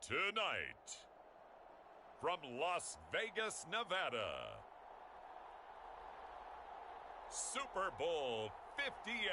Tonight, from Las Vegas, Nevada, Super Bowl 58.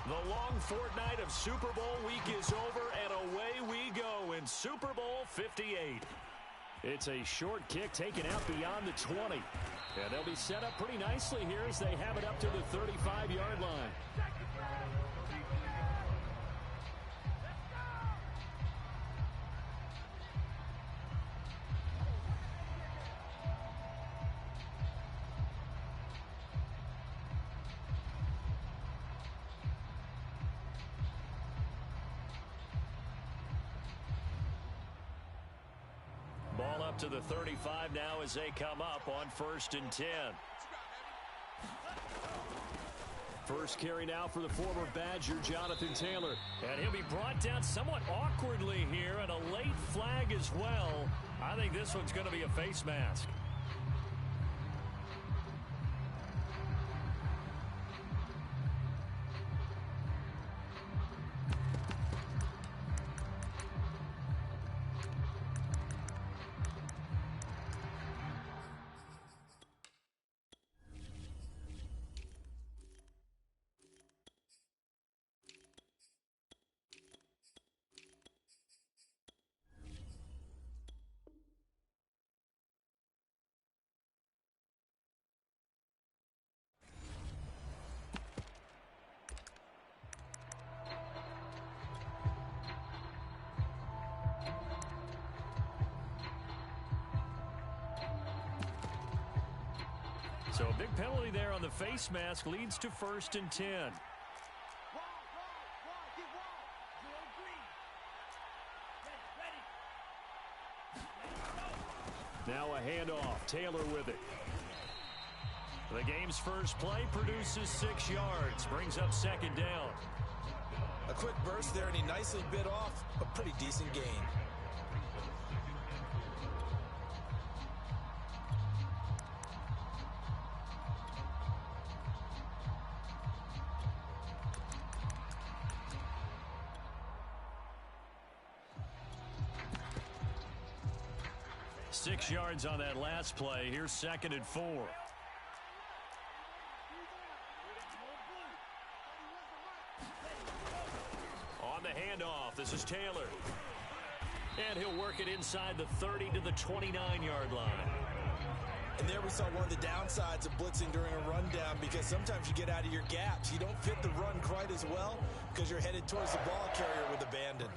The long fortnight of Super Bowl week is over, and away we go in Super Bowl 58. It's a short kick taken out beyond the 20. And they'll be set up pretty nicely here as they have it up to the 35-yard line. Ball up to the 35 now as they come up on 1st and 10. First carry now for the former Badger, Jonathan Taylor. And he'll be brought down somewhat awkwardly here, and a late flag as well. I think this one's going to be a face mask. So a big penalty there on the face mask leads to 1st and 10. Now a handoff. Taylor with it. The game's first play produces 6 yards. Brings up 2nd down. A quick burst there, and he nicely bit off a pretty decent gain. Six yards on that last play. Here's 2nd and 4. On the handoff, this is Taylor. And he'll work it inside the 30 to the 29-yard line. And there we saw one of the downsides of blitzing during a rundown, because sometimes you get out of your gaps. You don't fit the run quite as well because you're headed towards the ball carrier with abandon.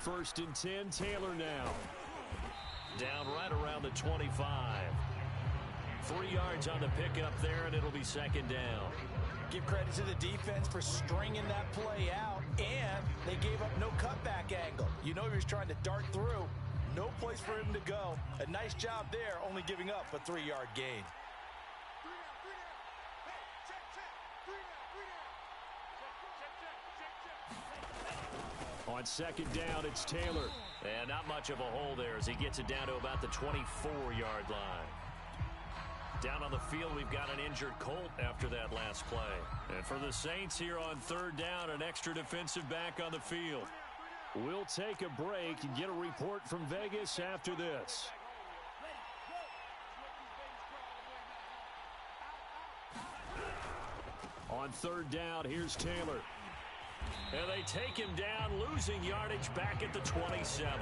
First and 10, Taylor now. Down right around the 25. 3 yards on the pickup there, and it'll be 2nd down. Give credit to the defense for stringing that play out, and they gave up no cutback angle. You know he was trying to dart through. No place for him to go. A nice job there, only giving up a 3-yard gain. On 2nd down, it's Taylor. And not much of a hole there as he gets it down to about the 24-yard line. Down on the field, we've got an injured Colt after that last play. And for the Saints here on 3rd down, an extra defensive back on the field. We'll take a break and get a report from Vegas after this. On 3rd down, here's Taylor. And they take him down, losing yardage back at the 27.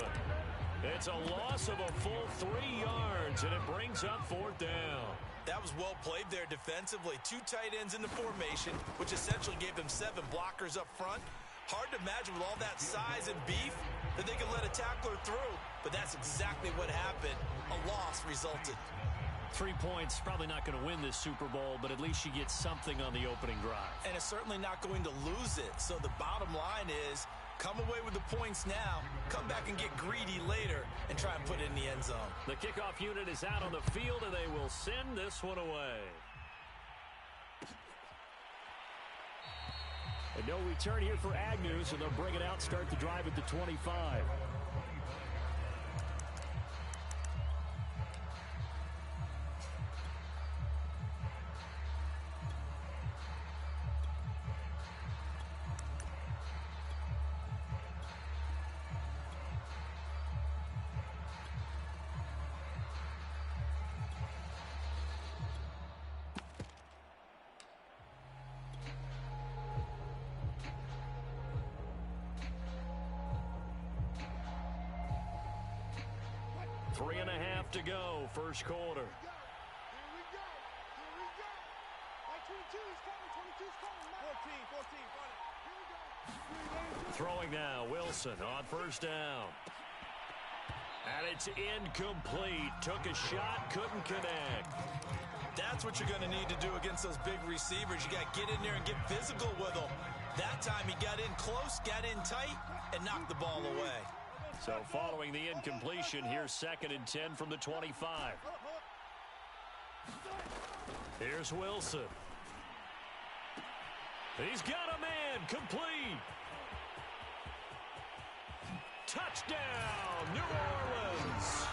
It's a loss of a full 3 yards, and it brings up 4th down. That was well played there defensively. 2 tight ends in the formation, which essentially gave them 7 blockers up front. Hard to imagine with all that size and beef, that they could let a tackler through, but that's exactly what happened. A loss resulted. 3 points, probably not going to win this Super Bowl, but at least she gets something on the opening drive. And it's certainly not going to lose it. So the bottom line is, come away with the points now, come back and get greedy later, and try and put it in the end zone. The kickoff unit is out on the field, and they will send this one away. And no return here for Agnew, so they'll bring it out, start the drive at the 25. Three and a half to go, first quarter. Here we go. Like 22's coming. 14, run it. Here we go. Throwing now, Wilson on first down. And it's incomplete. Took a shot, couldn't connect. That's what you're going to need to do against those big receivers. You got to get in there and get physical with them. That time he got in close, got in tight, and knocked the ball away. So following the incompletion, here's 2nd and 10 from the 25. Here's Wilson. He's got a man, complete. Touchdown, New Orleans.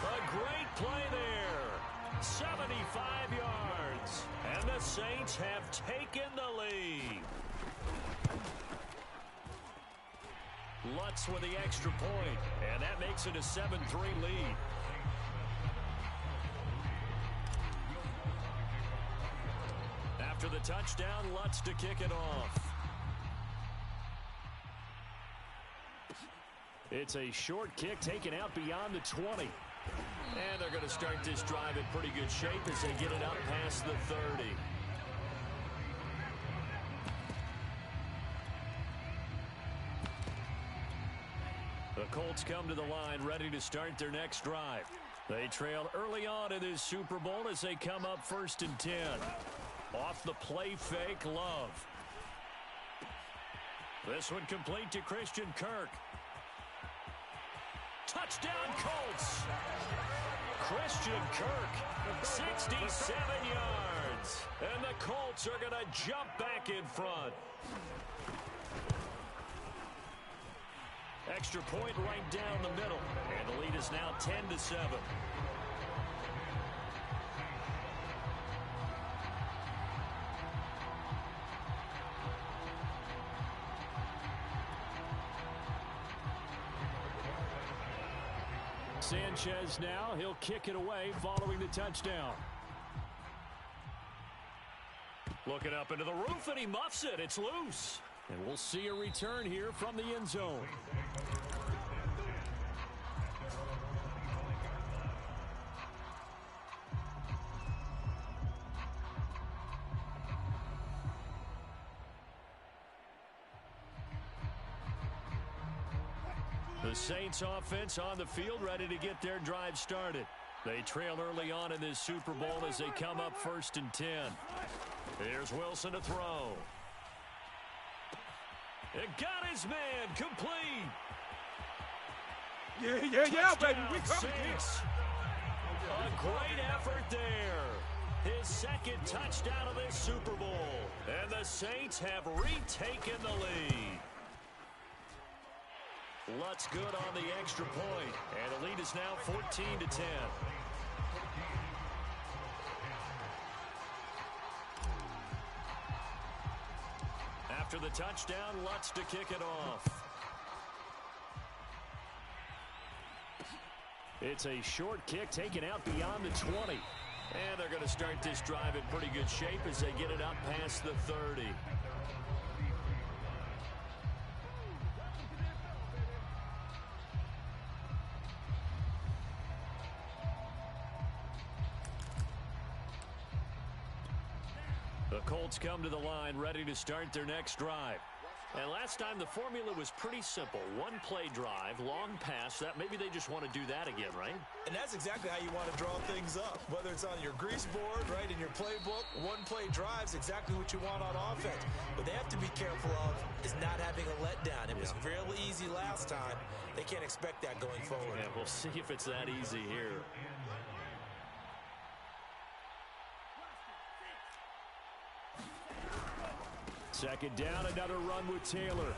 A great play there. 75 yards. And the Saints have taken the lead. Lutz with the extra point, and that makes it a 7-3 lead. After the touchdown, Lutz to kick it off. It's a short kick taken out beyond the 20. And they're going to start this drive in pretty good shape as they get it up past the 30. The Colts come to the line ready to start their next drive. They trail early on in this Super Bowl as they come up 1st and 10. Off the play fake, Love. This one complete to Christian Kirk. Touchdown Colts. Christian Kirk, 67 yards. And the Colts are going to jump back in front. Extra point right down the middle. And the lead is now 10-7. Sanchez now, he'll kick it away following the touchdown. Looking up into the roof, and he muffs it. It's loose. And we'll see a return here from the end zone. The Saints offense on the field ready to get their drive started. They trail early on in this Super Bowl as they come up 1st and 10. Here's Wilson to throw. It got his man complete. Yeah, baby. We coming. A great effort there. His 2nd touchdown of this Super Bowl. And the Saints have retaken the lead. Lutz good on the extra point. And the lead is now 14-10. After the touchdown, Lutz to kick it off. It's a short kick taken out beyond the 20. And they're going to start this drive in pretty good shape as they get it up past the 30. The Colts come to the line ready to start their next drive. And last time the formula was pretty simple. One play drive, long pass. That maybe they just want to do that again, right? And that's exactly how you want to draw things up. Whether it's on your grease board, right, in your playbook, one play drive's exactly what you want on offense. What they have to be careful of is not having a letdown. It was real easy last time. They can't expect that going forward. Yeah, we'll see if it's that easy here. Second down, another run with Taylor.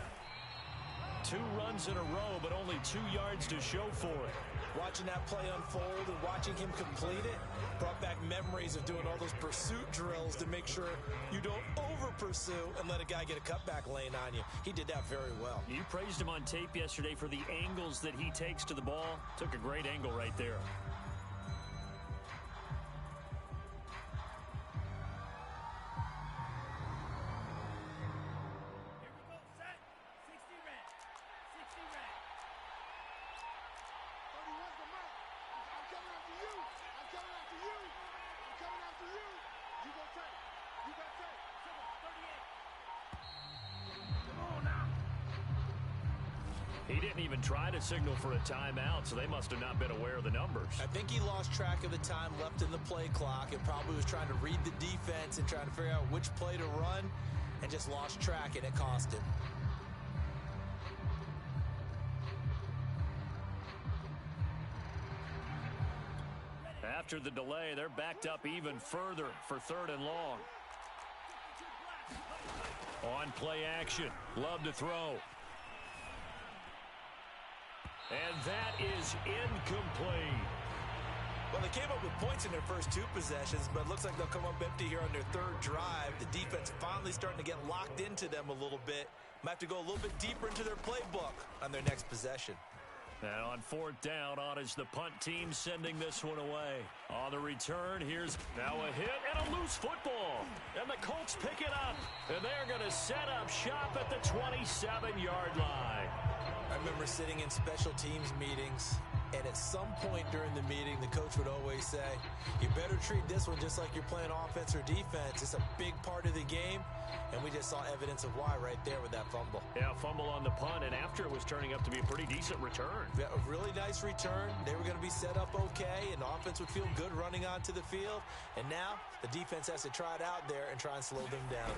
2 runs in a row, but only 2 yards to show for it. Watching that play unfold and watching him complete it brought back memories of doing all those pursuit drills to make sure you don't over-pursue and let a guy get a cutback lane on you. He did that very well. You praised him on tape yesterday for the angles that he takes to the ball. Took a great angle right there. He didn't even try to signal for a timeout, so they must have not been aware of the numbers. I think he lost track of the time left in the play clock and probably was trying to read the defense and trying to figure out which play to run and just lost track, and it cost him. After the delay, they're backed up even further for 3rd and long. On play action, Love to throw. And that is incomplete. Well, they came up with points in their first 2 possessions, but it looks like they'll come up empty here on their 3rd drive. The defense finally starting to get locked into them a little bit. Might have to go a little bit deeper into their playbook on their next possession. And on 4th down, on is the punt team sending this one away. On the return, here's now a hit and a loose football. And the Colts pick it up. And they're going to set up shop at the 27-yard line. I remember sitting in special teams meetings, and at some point during the meeting, the coach would always say, you better treat this one just like you're playing offense or defense. It's a big part of the game, and we just saw evidence of why right there with that fumble. Yeah, fumble on the punt, and after it was turning up to be a pretty decent return. Yeah, a really nice return. They were going to be set up okay, and the offense would feel good running onto the field. And now the defense has to try it out there and try and slow them down.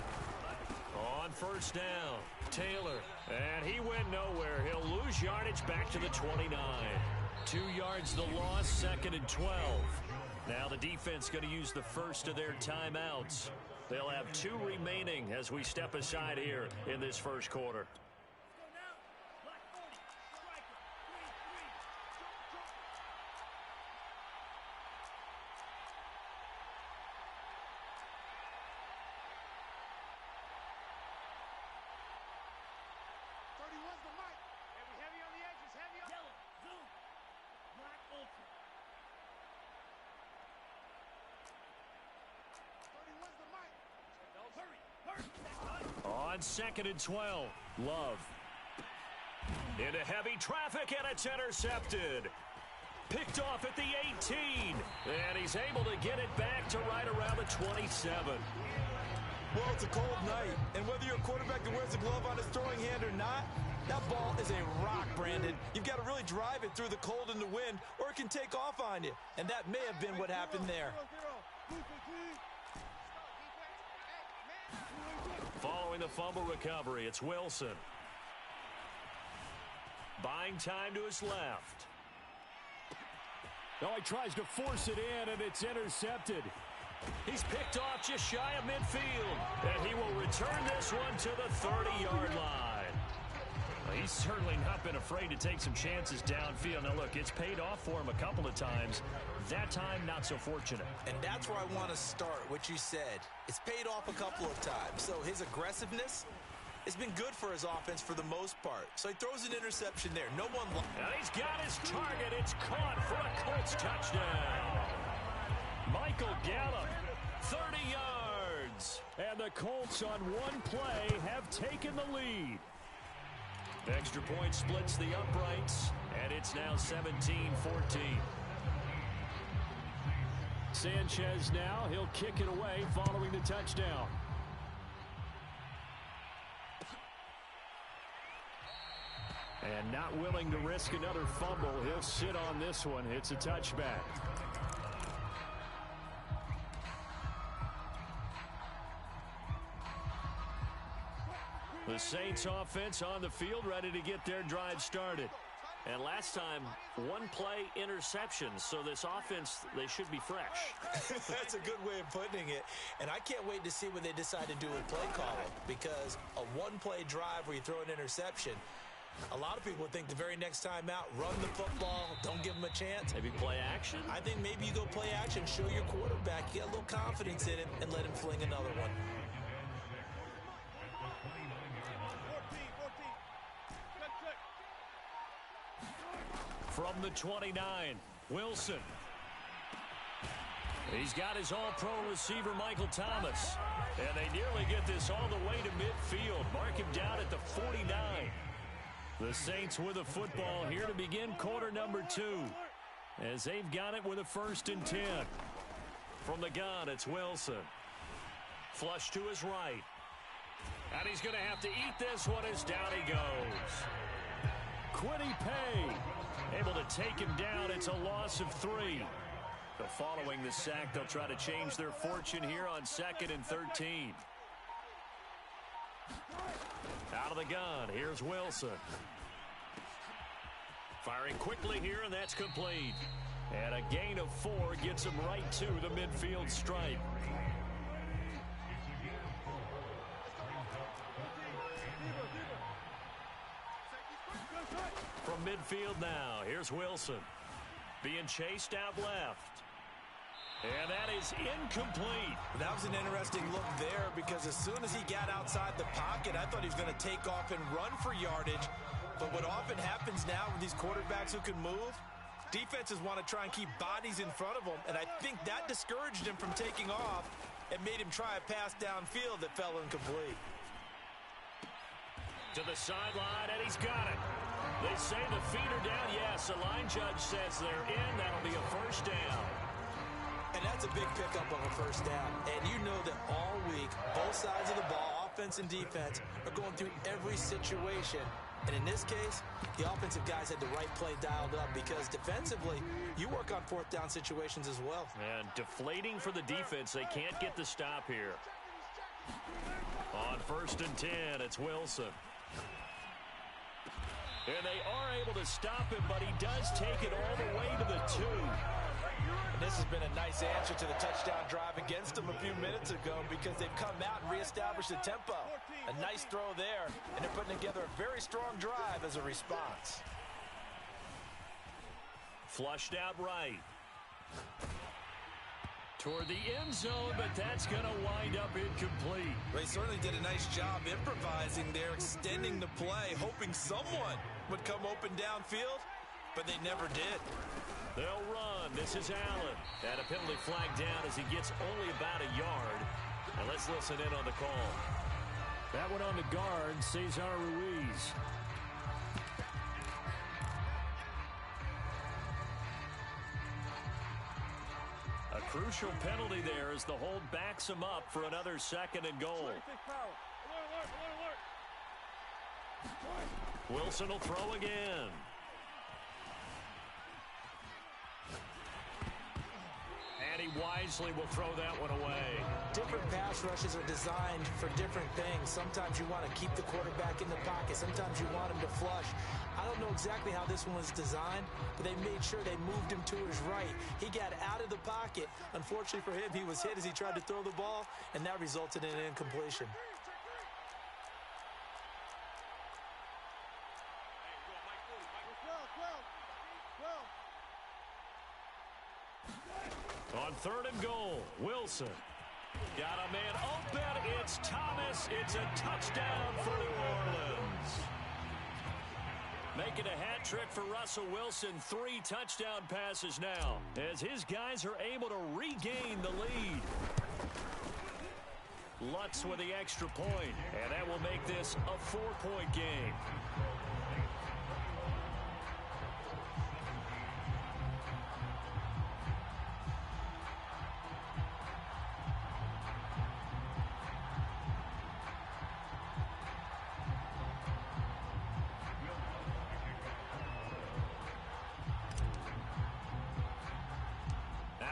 On 1st down, Taylor, and he went nowhere. He'll lose yardage back to the 29. 2 yards the loss, 2nd and 12. Now the defense going to use the first of their timeouts. They'll have 2 remaining as we step aside here in this first quarter. On 2nd and 12, Love. Into heavy traffic, and it's intercepted. Picked off at the 18, and he's able to get it back to right around the 27. Well, it's a cold night, and whether you're a quarterback that wears a glove on his throwing hand or not, that ball is a rock, Brandon. You've got to really drive it through the cold and the wind, or it can take off on you, and that may have been what happened there. Following the fumble recovery, it's Wilson. Buying time to his left. Oh, he tries to force it in, and it's intercepted. He's picked off just shy of midfield, and he will return this one to the 30-yard line. Well, he's certainly not been afraid to take some chances downfield. Now, look, it's paid off for him a couple of times. That time, not so fortunate. And that's where I want to start, what you said. It's paid off a couple of times. So his aggressiveness has been good for his offense for the most part. So he throws an interception there. No one... And he's got his target. It's caught for a Colts touchdown. Michael Gallup, 30 yards. And the Colts on one play have taken the lead. Extra point splits the uprights, and it's now 17-14. Sanchez now, he'll kick it away following the touchdown. And not willing to risk another fumble. He'll sit on this one. It's a touchback. The Saints offense on the field, ready to get their drive started. And last time, one play interception. So this offense, they should be fresh. That's a good way of putting it. And I can't wait to see what they decide to do with play calling. Because a one-play drive where you throw an interception, a lot of people think the very next time out, run the football, don't give them a chance. Maybe play action? I think maybe you go play action, show your quarterback, you get a little confidence in him, and let him fling another one. From the 29, Wilson. He's got his all-pro receiver, Michael Thomas. And they nearly get this all the way to midfield. Mark him down at the 49. The Saints with a football here to begin quarter number 2. As they've got it with a 1st and 10. From the gun, it's Wilson. Flush to his right. And he's going to have to eat this one as down he goes. Quiddy Pay able to take him down. It's a loss of 3. But following the sack, they'll try to change their fortune here on 2nd and 13. Out of the gun, here's Wilson. Firing quickly here, and that's complete. And a gain of 4 gets him right to the midfield stripe. From midfield now, here's Wilson. Being chased out left. And that is incomplete. That was an interesting look there because as soon as he got outside the pocket, I thought he was going to take off and run for yardage. But what often happens now with these quarterbacks who can move, defenses want to try and keep bodies in front of them, and I think that discouraged him from taking off and made him try a pass downfield that fell incomplete. To the sideline, and he's got it. They say the feet are down. Yes, the line judge says they're in. That'll be a 1st down. And that's a big pickup of a 1st down. And you know that all week, both sides of the ball, offense and defense, are going through every situation. And in this case, the offensive guys had the right play dialed up because defensively, you work on 4th down situations as well. And deflating for the defense. They can't get the stop here. On 1st and 10, it's Wilson. And they are able to stop him, but he does take it all the way to the 2. And this has been a nice answer to the touchdown drive against them a few minutes ago because they've come out and reestablished the tempo. A nice throw there, and they're putting together a very strong drive as a response. Flushed out right. Toward the end zone, but that's going to wind up incomplete. They certainly did a nice job improvising there, extending the play, hoping someone would come open downfield, but they never did. They'll run. This is Allen. And a penalty flag down as he gets only about a yard. And let's listen in on the call. That one on the guard, Cesar Ruiz. A crucial penalty there as the hold backs him up for another 2nd and goal. Wilson will throw again. And he wisely will throw that one away. Different pass rushes are designed for different things. Sometimes you want to keep the quarterback in the pocket. Sometimes you want him to flush. I don't know exactly how this one was designed, but they made sure they moved him to his right. He got out of the pocket. Unfortunately for him, he was hit as he tried to throw the ball, and that resulted in an incompletion. On 3rd and goal, Wilson. Got a man open. It's Thomas. It's a touchdown for New Orleans. Making a hat trick for Russell Wilson. 3 touchdown passes now as his guys are able to regain the lead. Lutz with the extra point, and that will make this a 4-point game.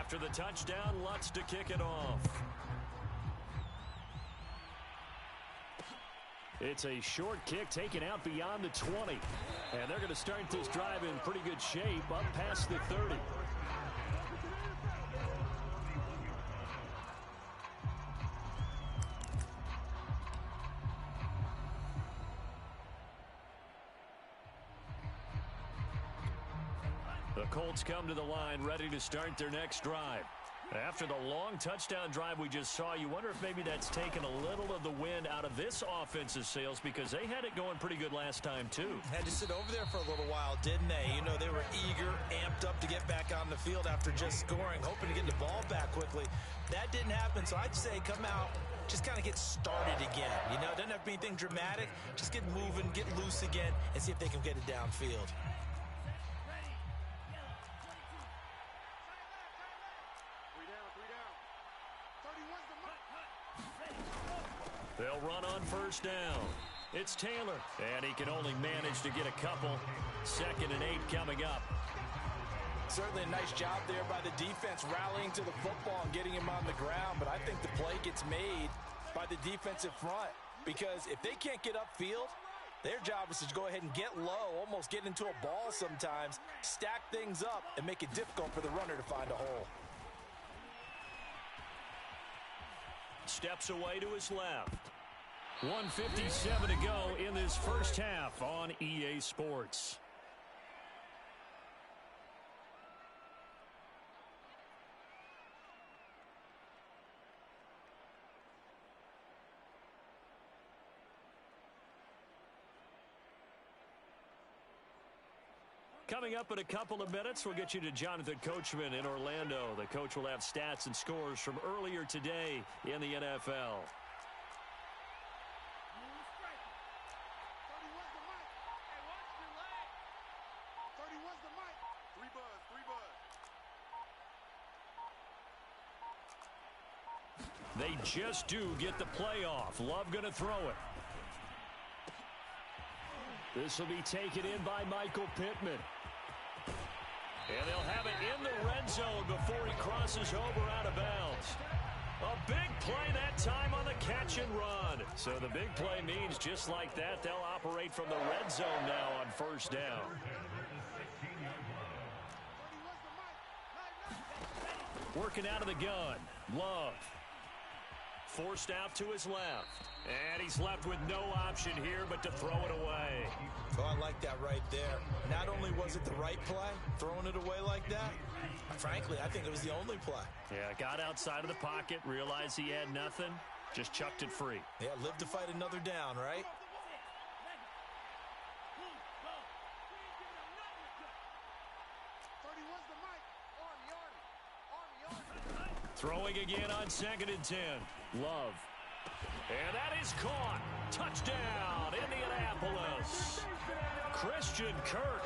After the touchdown, Lutz to kick it off. It's a short kick taken out beyond the 20. And they're going to start this drive in pretty good shape up past the 30. The Colts come to the line ready to start their next drive. After the long touchdown drive we just saw, you wonder if maybe that's taken a little of the wind out of this offense's sails because they had it going pretty good last time too. Had to sit over there for a little while, didn't they? You know, they were eager, amped up to get back on the field after just scoring, hoping to get the ball back quickly. That didn't happen, so I'd say come out, just kind of get started again. You know, it doesn't have to be anything dramatic. Just get moving, get loose again, and see if they can get it downfield. They'll run on first down. It's Taylor, and he can only manage to get a couple. 2nd and 8 coming up. Certainly a nice job there by the defense rallying to the football and getting him on the ground, but I think the play gets made by the defensive front because if they can't get upfield, their job is to go ahead and get low, almost get into a ball sometimes, stack things up, and make it difficult for the runner to find a hole. Steps away to his left. 1:57 to go in this first half on EA Sports. Coming up in a couple of minutes, we'll get you to Jonathan Coachman in Orlando. The coach will have stats and scores from earlier today in the NFL. They just do get the playoff. Love going to throw it. This will be taken in by Michael Pittman. And they'll have it in the red zone before he crosses over out of bounds. A big play that time on the catch and run. So the big play means just like that, they'll operate from the red zone now on first down. Working out of the gun. Love. Forced out to his left. And he's left with no option here but to throw it away. Oh, I like that right there. Not only was it the right play, throwing it away like that, frankly, I think it was the only play. Yeah, got outside of the pocket, realized he had nothing, just chucked it free. Yeah, live to fight another down, right? Throwing again on 2nd and 10. Love. And that is caught. Touchdown, Indianapolis. Christian Kirk,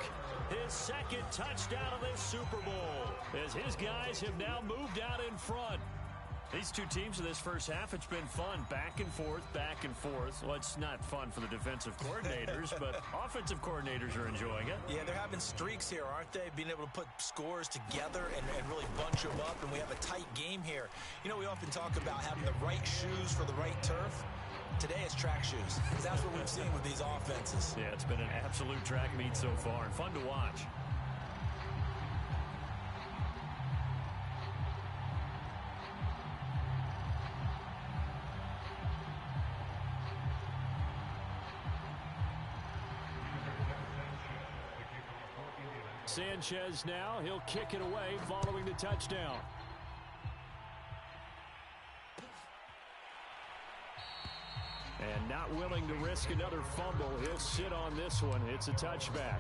his 2nd touchdown of this Super Bowl, as his guys have now moved out in front. These two teams in this first half, it's been fun. Back and forth, back and forth. Well, it's not fun for the defensive coordinators, but offensive coordinators are enjoying it. Yeah, they're having streaks here, aren't they? Being able to put scores together and really bunch them up, and we have a tight game here. You know, we often talk about having the right shoes for the right turf. Today it's track shoes. That's what we've seen with these offenses. Yeah, it's been an absolute track meet so far, and fun to watch. Sanchez now, he'll kick it away following the touchdown. And not willing to risk another fumble, he'll sit on this one. It's a touchback.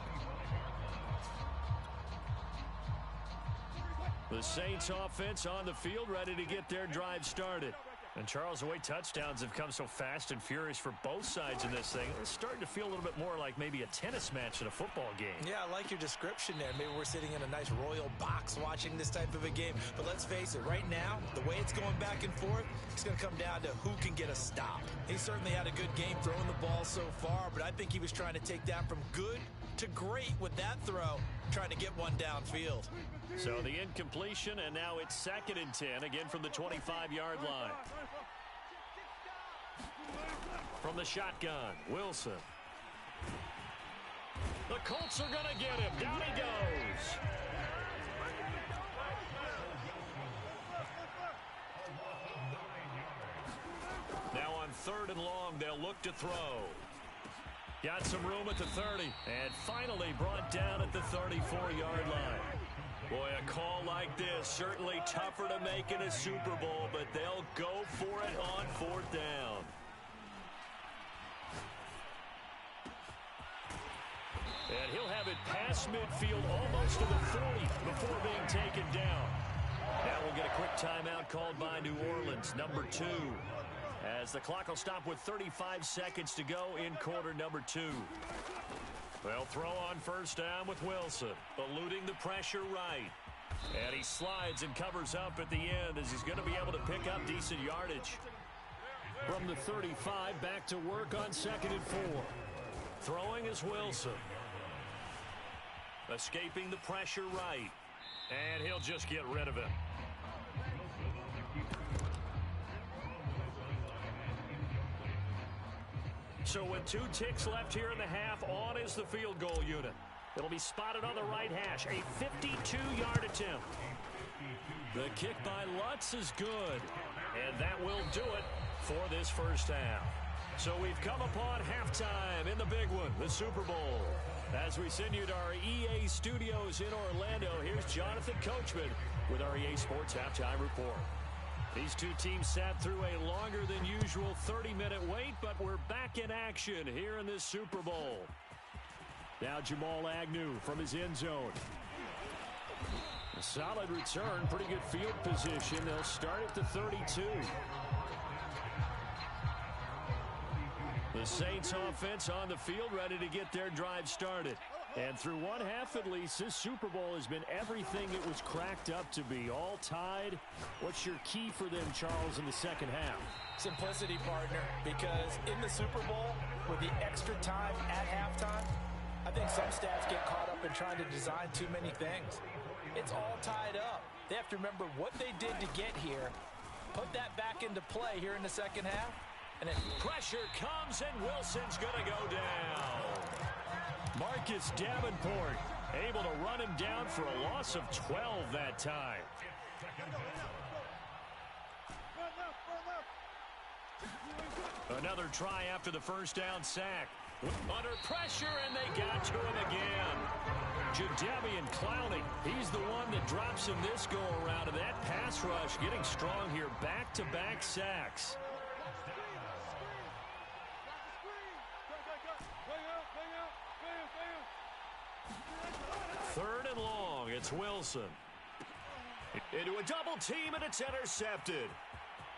The Saints offense on the field ready to get their drive started. And Charles, the way touchdowns have come so fast and furious for both sides in this thing, it's starting to feel a little bit more like maybe a tennis match than a football game. Yeah, I like your description there. Maybe we're sitting in a nice royal box watching this type of a game. But let's face it, right now, the way it's going back and forth, it's going to come down to who can get a stop. He certainly had a good game throwing the ball so far, but I think he was trying to take that from good to great with that throw, trying to get one downfield. So the incompletion, and now it's 2nd and 10, again from the 25-yard line. From the shotgun, Wilson. The Colts are going to get him. Down he goes. Now on 3rd and long, they'll look to throw. Got some room at the 30, and finally brought down at the 34-yard line. Boy, a call like this, certainly tougher to make in a Super Bowl, but they'll go for it on 4th down. And he'll have it past midfield almost to the 40 before being taken down. Now we'll get a quick timeout called by New Orleans, number 2. As the clock will stop with 35 seconds to go in quarter number 2. They'll throw on 1st down with Wilson, eluding the pressure right. And he slides and covers up at the end as he's going to be able to pick up decent yardage. From the 35, back to work on 2nd and 4. Throwing is Wilson. Escaping the pressure right. And he'll just get rid of it. So with 2 ticks left here in the half, on is the field goal unit. It'll be spotted on the right hash. A 52-yard attempt. The kick by Lutz is good. And that will do it for this first half. So we've come upon halftime in the big one, the Super Bowl. As we send you to our EA studios in Orlando, here's Jonathan Coachman with our EA Sports Halftime Report. These 2 teams sat through a longer than usual 30-minute wait, but we're back in action here in this Super Bowl. Now Jamal Agnew from his end zone. A solid return, pretty good field position. They'll start at the 32. The Saints offense on the field ready to get their drive started. And through one half at least, this Super Bowl has been everything it was cracked up to be. All tied. What's your key for them, Charles, in the second half? Simplicity, partner, because in the Super Bowl, with the extra time at halftime, I think some staffs get caught up in trying to design too many things. It's all tied up. They have to remember what they did to get here, put that back into play here in the second half, and then pressure comes, and Wilson's going to go down. Marcus Davenport able to run him down for a loss of 12 that time. Another try after the first down sack. Under pressure, and they got to him again. Jadeveon Clowney, he's the one that drops him this go-around. And that pass rush getting strong here. Back-to-back sacks. Third and long, it's Wilson. Into a double team, and it's intercepted.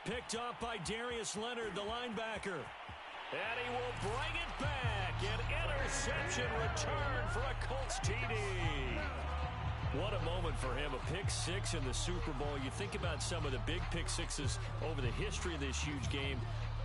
Picked off by Darius Leonard, the linebacker. And he will bring it back. An interception return for a Colts TD. What a moment for him. A pick six in the Super Bowl. You think about some of the big pick sixes over the history of this huge game.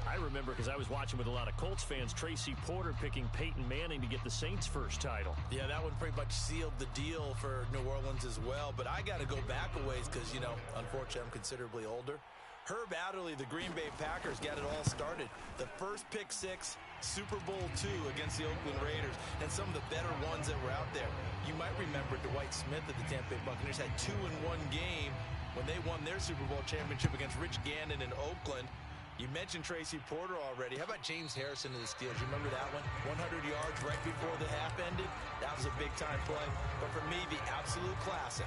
I remember, because I was watching with a lot of Colts fans, Tracy Porter picking Peyton Manning to get the Saints' first title. Yeah, that one pretty much sealed the deal for New Orleans as well. But I got to go back a ways because, you know, unfortunately I'm considerably older. Herb Adderley, the Green Bay Packers, got it all started. The first pick six, Super Bowl II against the Oakland Raiders, and some of the better ones that were out there. You might remember Dwight Smith of the Tampa Bay Buccaneers had 2 in one game when they won their Super Bowl championship against Rich Gannon in Oakland. You mentioned Tracy Porter already. How about James Harrison of the Steelers? You remember that one? 100 yards right before the half ended? That was a big-time play. But for me, the absolute classic,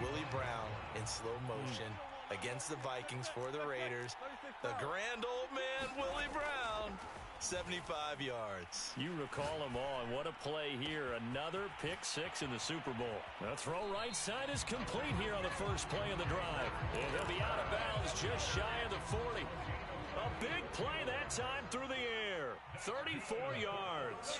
Willie Brown in slow motion against the Vikings for the Raiders. The grand old man, Willie Brown, 75 yards. You recall them all, and what a play here. Another pick six in the Super Bowl. The throw right side is complete here on the first play of the drive. And he'll be out of bounds just shy of the 40. A big play that time through the air. 34 yards.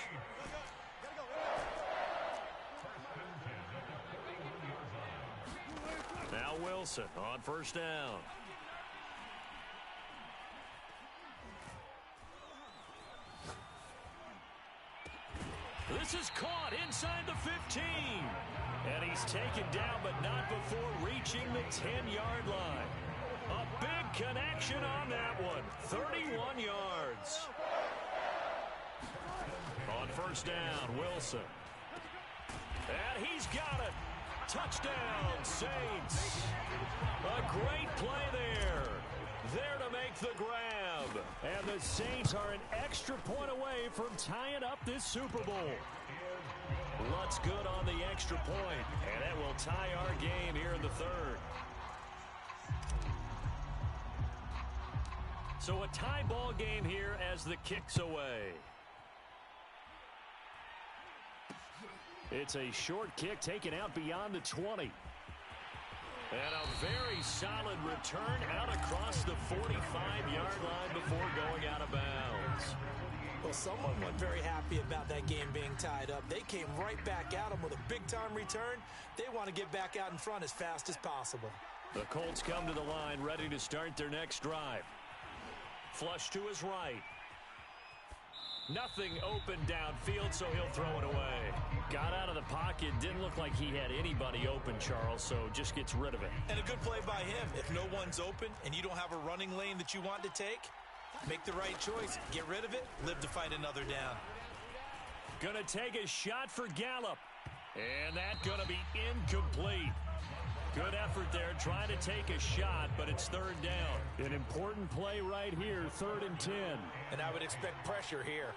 Now Wilson on first down. This This is caught inside the 15. And he's taken down, but not before reaching the 10-yard line. A big connection on that one. 31 yards. On first down, Wilson. And he's got it. Touchdown, Saints. A great play there. There to make the grab. And the Saints are an extra point away from tying up this Super Bowl. Lutz good on the extra point, and that will tie our game here in the third. So a tie ball game here as the kick's away. It's a short kick taken out beyond the 20. And a very solid return out across the 45-yard line before going out of bounds. Well, someone wasn't very happy about that game being tied up. They came right back at him with a big-time return. They want to get back out in front as fast as possible. The Colts come to the line ready to start their next drive. Flush to his right. Nothing open downfield, so he'll throw it away. Got out of the pocket. Didn't look like he had anybody open, Charles, so just gets rid of it. And a good play by him. If no one's open and you don't have a running lane that you want to take, make the right choice. Get rid of it. Live to fight another down. Gonna take a shot for Gallup. And that's gonna be incomplete. Good effort there, trying to take a shot, but it's third down. An important play right here, 3rd and 10. And I would expect pressure here.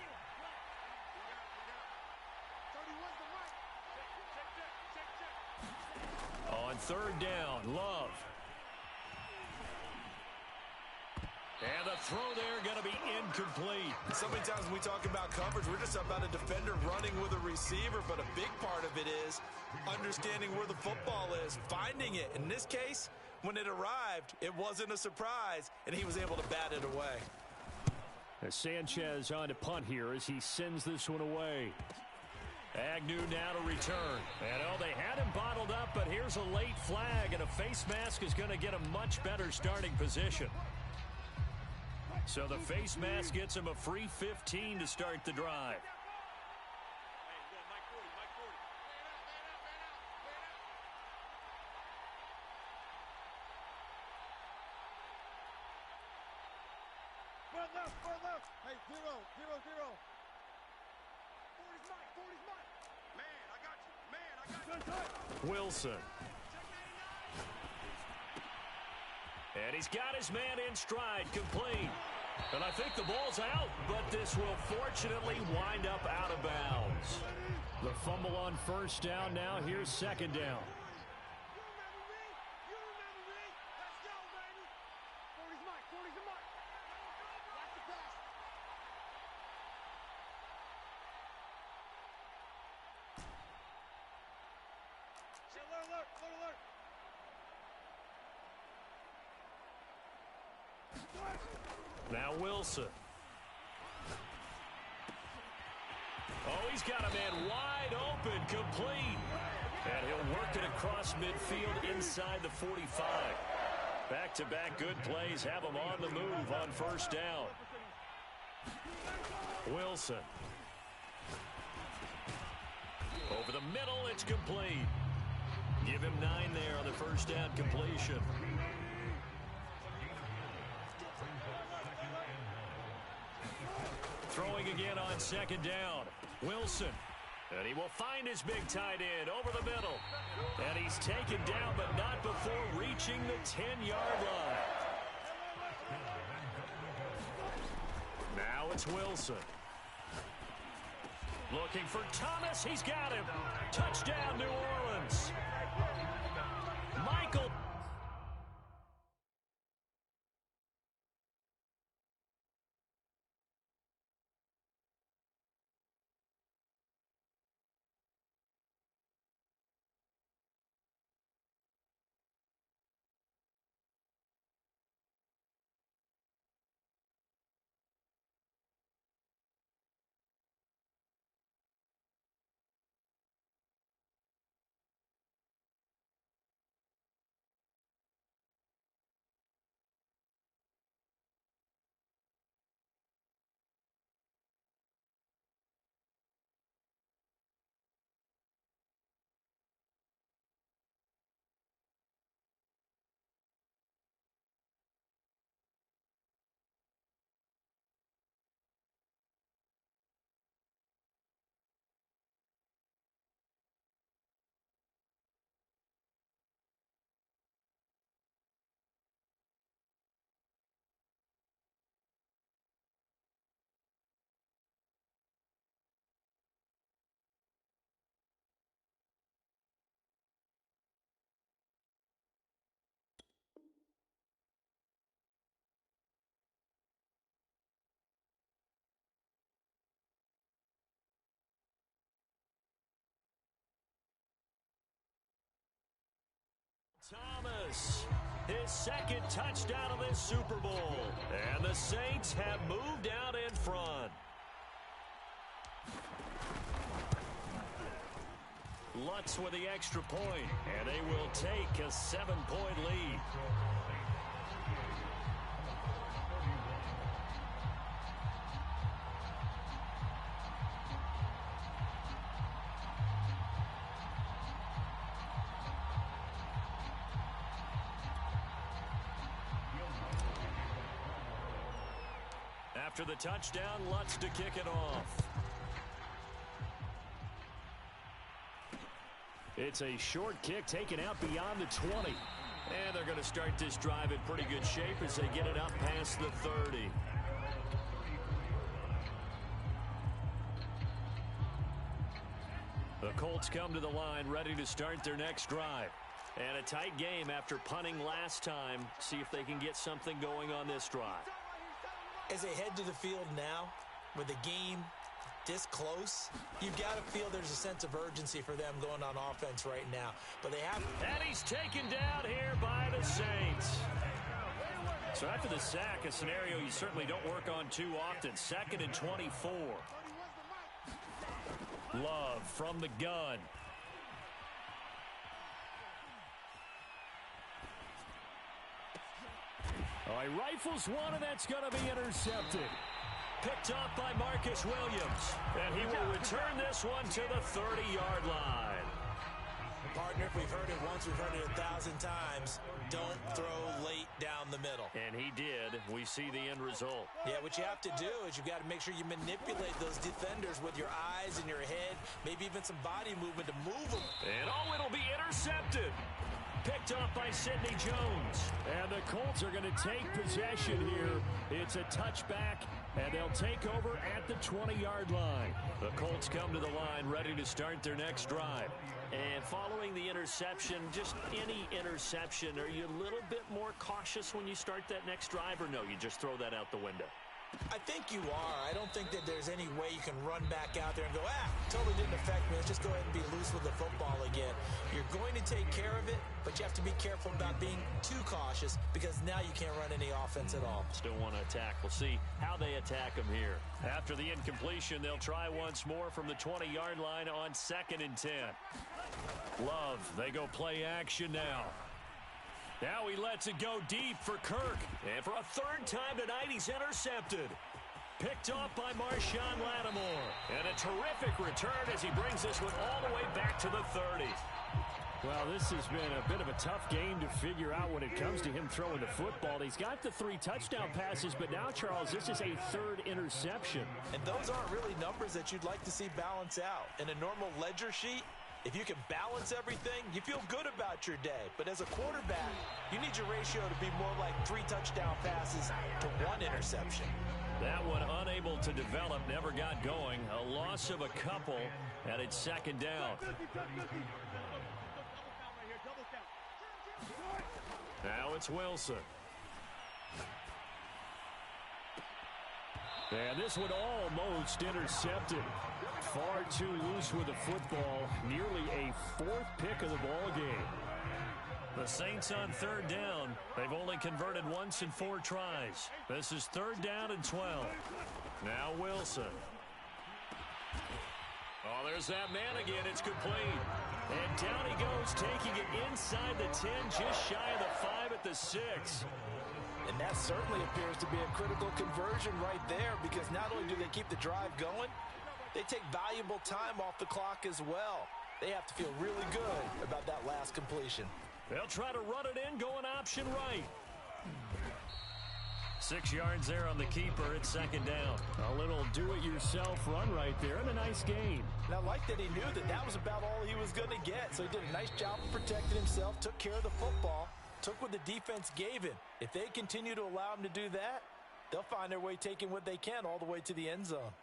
On 3rd down, Love. And the throw there going to be incomplete. So many times when we talk about coverage, we're just about a defender running with a receiver, but a big part of it is understanding where the football is, finding it. In this case, when it arrived, it wasn't a surprise, and he was able to bat it away. As Sanchez on to punt here as he sends this one away. Agnew now to return. And, they had him bottled up, but here's a late flag, and a face mask is going to get a much better starting position. So the face mask gets him a free 15 to start the drive. Front left. Hey, 0, 0, 0. 40's mine. Man, I got you. Wilson. And he's got his man in stride, complete. And I think the ball's out, but this will fortunately wind up out of bounds. The fumble on first down now. Here's 2nd down. You remember me. Let's go, baby. 40's mine. 40's mine. Watch the pass. Alert. Now Wilson. He's got a man wide open, complete. And he'll work it across midfield inside the 45. Back-to-back good plays have him on the move on first down. Wilson. Over the middle, it's complete. Give him 9 there on the first down completion. Throwing again on 2nd down. Wilson. And he will find his big tight end over the middle. And he's taken down, but not before reaching the 10-yard line. Now it's Wilson. Looking for Thomas. He's got him. Touchdown, New Orleans. Michael. Davis. His second touchdown of this Super Bowl. And the Saints have moved out in front. Lutz with the extra point, and they will take a 7-point lead. After the touchdown, Lutz to kick it off. It's a short kick taken out beyond the 20. And they're going to start this drive in pretty good shape as they get it up past the 30. The Colts come to the line ready to start their next drive. And a tight game after punting last time. See if they can get something going on this drive. As they head to the field now, with the game this close, you've got to feel there's a sense of urgency for them going on offense right now. But they have... And he's taken down here by the Saints. So after the sack, a scenario you certainly don't work on too often. 2nd and 24. Love from the gun. Oh, he rifles one, and that's going to be intercepted. Picked off by Marcus Williams. And he will return this one to the 30-yard line. Partner, if we've heard it once, we've heard it 1,000 times. Don't throw late down the middle. And he did. We see the end result. Yeah, what you have to do is you've got to make sure you manipulate those defenders with your eyes and your head, maybe even some body movement to move them. And oh, it'll be intercepted. Picked off by Sidney Jones. And the Colts are going to take possession here. It's a touchback, and they'll take over at the 20-yard line. The Colts come to the line ready to start their next drive. And following the interception, just any interception, are you a little bit more cautious when you start that next drive, or no, you just throw that out the window? I think you are. I don't think that there's any way you can run back out there and go, totally didn't affect me. Let's just go ahead and be loose with the football again. You're going to take care of it, but you have to be careful about being too cautious because now you can't run any offense at all. Still want to attack. We'll see how they attack them here. After the incompletion, they'll try once more from the 20-yard line on 2nd and 10. Love, they go play action now. Now he lets it go deep for Kirk. And for a 3rd time tonight, he's intercepted. Picked off by Marshawn Lattimore. And a terrific return as he brings this one all the way back to the 30. Well, this has been a bit of a tough game to figure out when it comes to him throwing the football. He's got the 3 touchdown passes, but now, Charles, this is a 3rd interception. And those aren't really numbers that you'd like to see balance out. In a normal ledger sheet, if you can balance everything, you feel good about your day. But as a quarterback, you need your ratio to be more like 3 touchdown passes to 1 interception. That one unable to develop, never got going. A loss of a couple, and it's 2nd down. Now it's Wilson. And this one almost intercepted. Far too loose with the football. Nearly a 4th pick of the ball game. The Saints on 3rd down. They've only converted once in 4 tries. This is 3rd down and 12. Now Wilson. Oh, there's that man again. It's complete. And down he goes, taking it inside the 10, just shy of the 5 at the 6. And that certainly appears to be a critical conversion right there because not only do they keep the drive going, they take valuable time off the clock as well. They have to feel really good about that last completion. They'll try to run it in, going option right. 6 yards there on the keeper. It's 2nd down. A little do-it-yourself run right there and a nice gain. And I like that he knew that that was about all he was going to get. So he did a nice job of protecting himself, took care of the football, took what the defense gave him. If they continue to allow him to do that, they'll find their way taking what they can all the way to the end zone.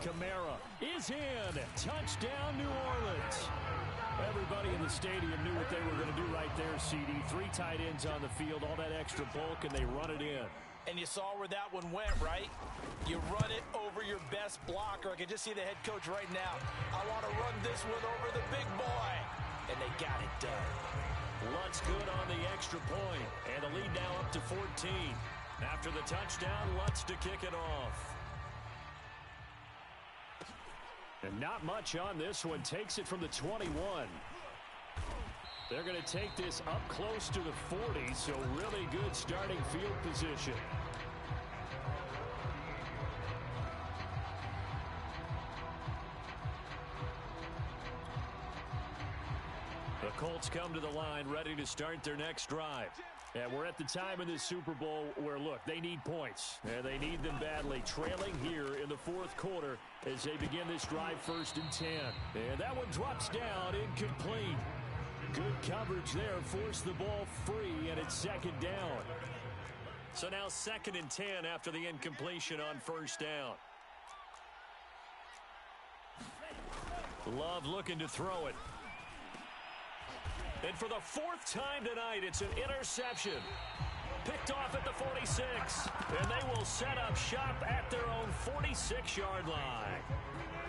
Kamara is in. Touchdown, New Orleans. Everybody in the stadium knew what they were going to do right there, CD. 3 tight ends on the field, all that extra bulk, and they run it in. And you saw where that one went, right? You run it over your best blocker. I can just see the head coach right now. I want to run this one over the big boy. And they got it done. Lutz good on the extra point, and the lead now up to 14. After the touchdown, Lutz to kick it off. And not much on this one. Takes it from the 21. They're going to take this up close to the 40, so really good starting field position. The Colts come to the line ready to start their next drive. And we're at the time in this Super Bowl where, look, they need points. And they need them badly. Trailing here in the fourth quarter as they begin this drive 1st and 10. And that one drops down, incomplete. Good coverage there. Forced the ball free, and it's 2nd down. So now 2nd and 10 after the incompletion on 1st down. Love looking to throw it. And for the 4th time tonight, it's an interception. Picked off at the 46. And they will set up shop at their own 46-yard line.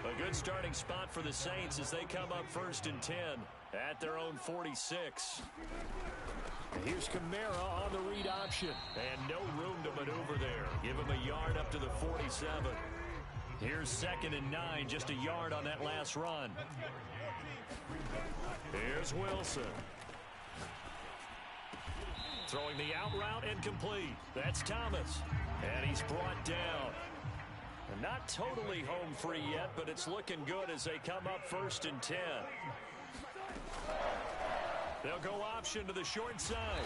A good starting spot for the Saints as they come up 1st and 10 at their own 46. And here's Kamara on the read option. And no room to maneuver there. Give him a yard up to the 47. Here's 2nd and 9, just a yard on that last run. Here's Wilson. Throwing the out route incomplete. That's Thomas. And he's brought down. And not totally home free yet, but it's looking good as they come up 1st and 10. They'll go option to the short side.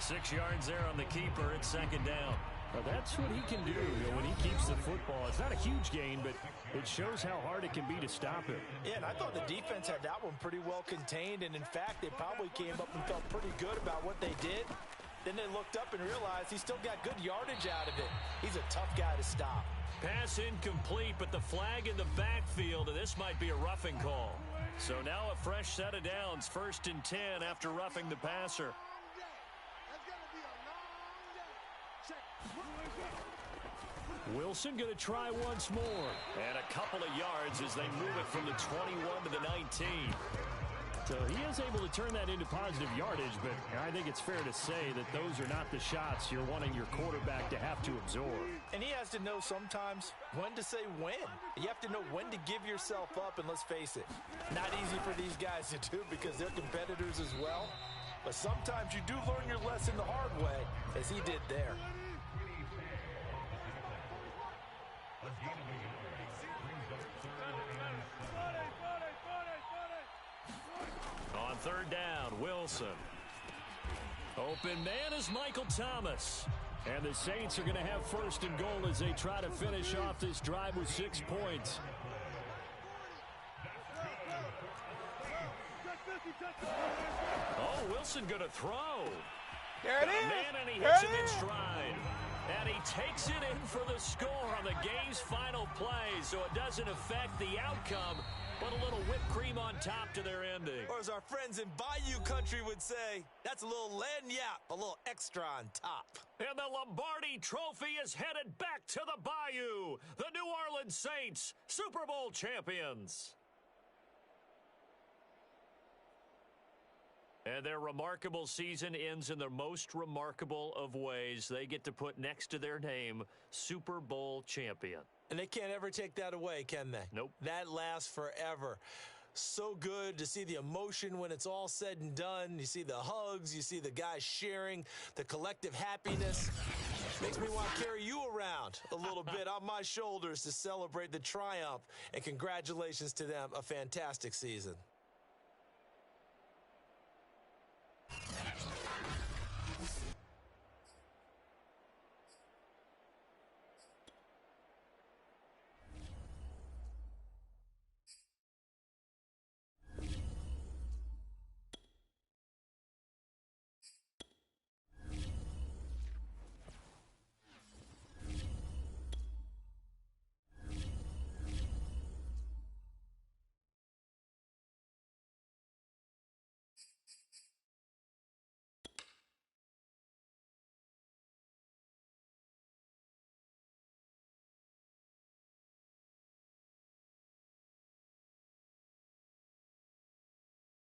6 yards there on the keeper. It's 2nd down. Well, that's what he can do when he keeps the football. It's not a huge gain, but it shows how hard it can be to stop him. Yeah, and I thought the defense had that one pretty well contained, and in fact, they probably came up and felt pretty good about what they did. Then they looked up and realized he still got good yardage out of it. He's a tough guy to stop. Pass incomplete, but the flag in the backfield, and this might be a roughing call. So now a fresh set of downs, 1st and 10 after roughing the passer. Wilson going to try once more. And a couple of yards as they move it from the 21 to the 19. So he is able to turn that into positive yardage, but I think it's fair to say that those are not the shots you're wanting your quarterback to have to absorb. And he has to know sometimes when to say when. You have to know when to give yourself up, and let's face it, not easy for these guys to do because they're competitors as well. But sometimes you do learn your lesson the hard way, as he did there. On 3rd down, Wilson. Open man is Michael Thomas. And the Saints are going to have 1st and goal as they try to finish off this drive with 6 points. Oh, Wilson going to throw. There it is. Man, and he hits him in stride. And he takes it in for the score on the game's final play, so it doesn't affect the outcome, but a little whipped cream on top to their ending. Or as our friends in Bayou country would say, that's a little lagniappe, a little extra on top. And the Lombardi Trophy is headed back to the Bayou. The New Orleans Saints, Super Bowl champions. And their remarkable season ends in the most remarkable of ways. They get to put next to their name, Super Bowl champion. And they can't ever take that away, can they? Nope. That lasts forever. So good to see the emotion when it's all said and done. You see the hugs, you see the guys sharing, the collective happiness. Makes me want to carry you around a little bit on my shoulders to celebrate the triumph. And congratulations to them, a fantastic season.